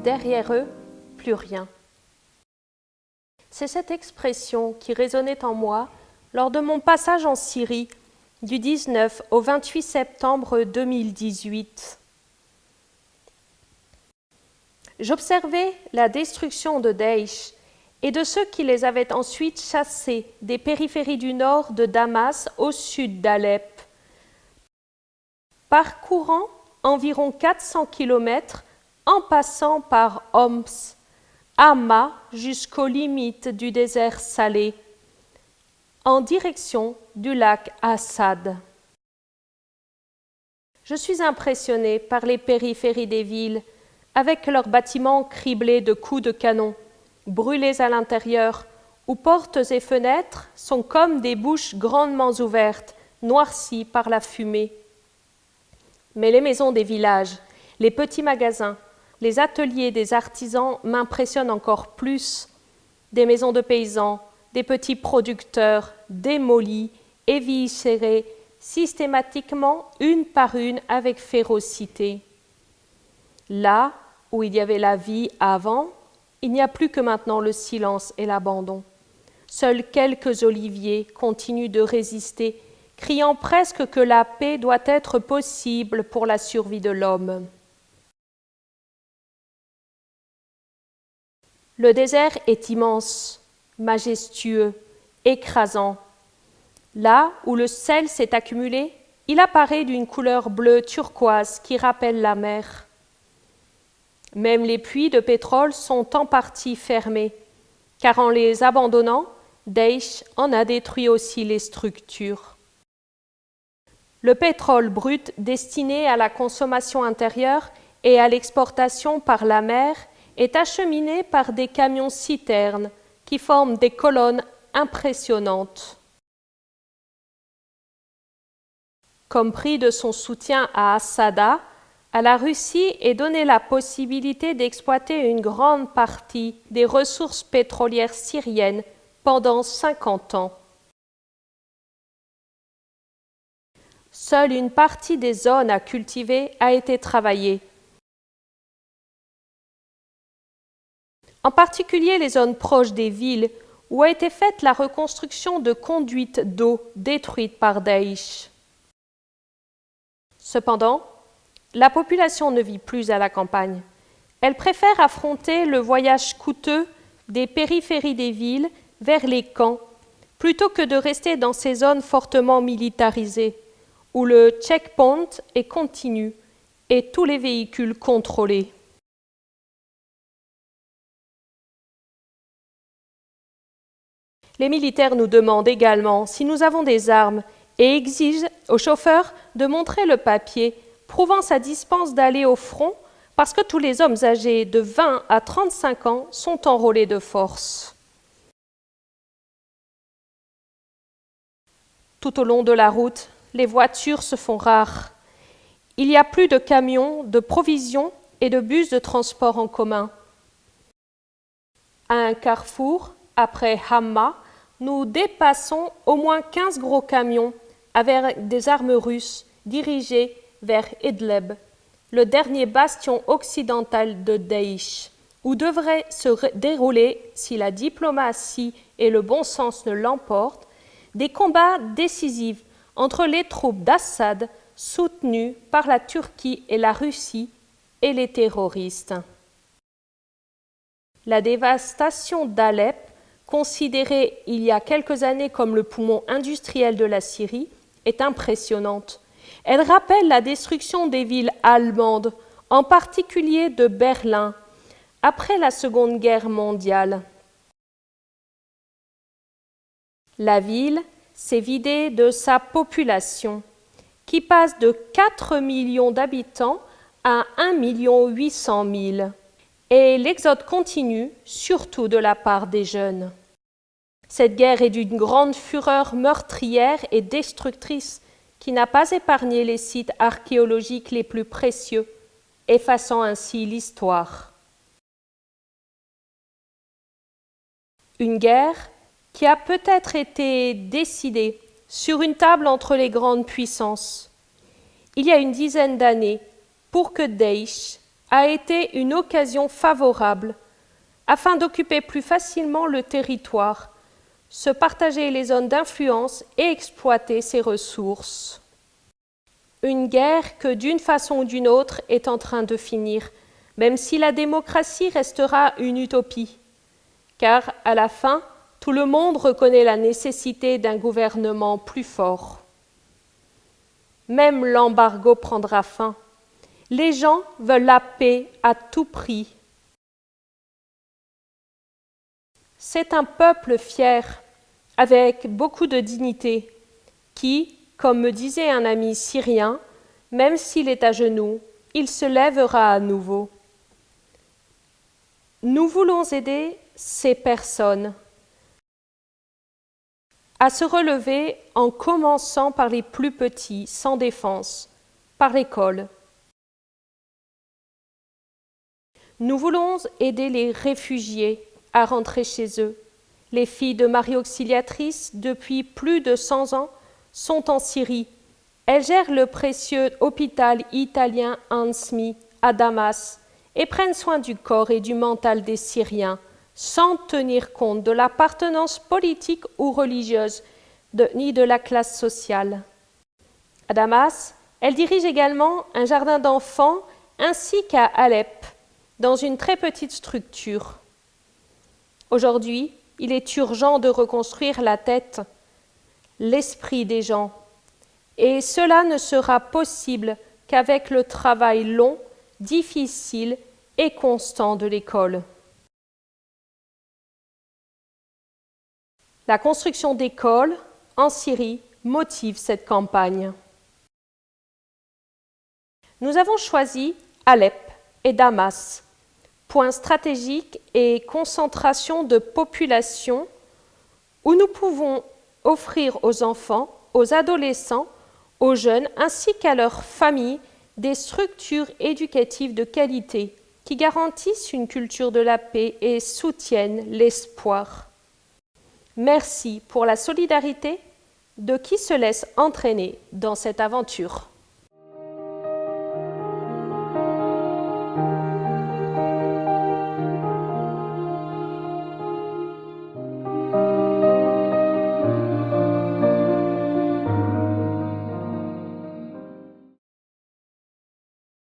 derrière eux, plus rien. C'est cette expression qui résonnait en moi lors de mon passage en Syrie du 19 au 28 septembre 2018. J'observais la destruction de Daesh et de ceux qui les avaient ensuite chassés des périphéries du nord de Damas au sud d'Alep. Parcourant environ 400 km en passant par Homs, Hama jusqu'aux limites du désert salé, en direction du lac Assad. Je suis impressionnée par les périphéries des villes, avec leurs bâtiments criblés de coups de canon, brûlés à l'intérieur, où portes et fenêtres sont comme des bouches grandement ouvertes, noircies par la fumée. Mais les maisons des villages, les petits magasins, les ateliers des artisans m'impressionnent encore plus. Des maisons de paysans, des petits producteurs, démolis, éviscérés, systématiquement une par une avec férocité. Là où il y avait la vie avant, il n'y a plus que maintenant le silence et l'abandon. Seuls quelques oliviers continuent de résister, criant presque que la paix doit être possible pour la survie de l'homme. Le désert est immense, majestueux, écrasant. Là où le sel s'est accumulé, il apparaît d'une couleur bleue turquoise qui rappelle la mer. Même les puits de pétrole sont en partie fermés, car en les abandonnant, Daesh en a détruit aussi les structures. Le pétrole brut destiné à la consommation intérieure et à l'exportation par la mer est acheminé par des camions-citernes qui forment des colonnes impressionnantes. Comme prix de son soutien à Assad, à la Russie est donnée la possibilité d'exploiter une grande partie des ressources pétrolières syriennes pendant 50 ans. Seule une partie des zones à cultiver a été travaillée. En particulier les zones proches des villes où a été faite la reconstruction de conduites d'eau détruites par Daesh. Cependant, la population ne vit plus à la campagne. Elle préfère affronter le voyage coûteux des périphéries des villes vers les camps, plutôt que de rester dans ces zones fortement militarisées, où le checkpoint est continu et tous les véhicules contrôlés. Les militaires nous demandent également si nous avons des armes et exigent aux chauffeurs de montrer le papier prouvant sa dispense d'aller au front parce que tous les hommes âgés de 20 à 35 ans sont enrôlés de force. Tout au long de la route, les voitures se font rares. Il n'y a plus de camions, de provisions et de bus de transport en commun. À un carrefour, après Hama, nous dépassons au moins 15 gros camions avec des armes russes dirigés vers Idlib, le dernier bastion occidental de Daesh, où devrait se dérouler, si la diplomatie et le bon sens ne l'emportent, des combats décisifs entre les troupes d'Assad soutenues par la Turquie et la Russie et les terroristes. La dévastation d'Alep, considérée il y a quelques années comme le poumon industriel de la Syrie, est impressionnante. Elle rappelle la destruction des villes allemandes, en particulier de Berlin, après la Seconde Guerre mondiale. La ville s'est vidée de sa population, qui passe de 4 millions d'habitants à 1 800 000. Et l'exode continue, surtout de la part des jeunes. Cette guerre est d'une grande fureur meurtrière et destructrice qui n'a pas épargné les sites archéologiques les plus précieux, effaçant ainsi l'histoire. Une guerre qui a peut-être été décidée sur une table entre les grandes puissances, il y a une dizaine d'années, pour que Daesh a été une occasion favorable afin d'occuper plus facilement le territoire, se partager les zones d'influence et exploiter ses ressources. Une guerre que d'une façon ou d'une autre est en train de finir, même si la démocratie restera une utopie, car à la fin, tout le monde reconnaît la nécessité d'un gouvernement plus fort. Même l'embargo prendra fin. Les gens veulent la paix à tout prix. C'est un peuple fier, avec beaucoup de dignité, qui, comme me disait un ami syrien, même s'il est à genoux, il se lèvera à nouveau. Nous voulons aider ces personnes à se relever en commençant par les plus petits, sans défense, par l'école. Nous voulons aider les réfugiés à rentrer chez eux. Les filles de Marie Auxiliatrice, depuis plus de 100 ans, sont en Syrie. Elles gèrent le précieux hôpital italien Ansmi à Damas et prennent soin du corps et du mental des Syriens, sans tenir compte de l'appartenance politique ou religieuse, ni de la classe sociale. À Damas, elles dirigent également un jardin d'enfants ainsi qu'à Alep, dans une très petite structure. Aujourd'hui, il est urgent de reconstruire la tête, l'esprit des gens, et cela ne sera possible qu'avec le travail long, difficile et constant de l'école. La construction d'écoles en Syrie motive cette campagne. Nous avons choisi Alep et Damas, points stratégiques et concentration de population où nous pouvons offrir aux enfants, aux adolescents, aux jeunes ainsi qu'à leurs familles des structures éducatives de qualité qui garantissent une culture de la paix et soutiennent l'espoir. Merci pour la solidarité de qui se laisse entraîner dans cette aventure.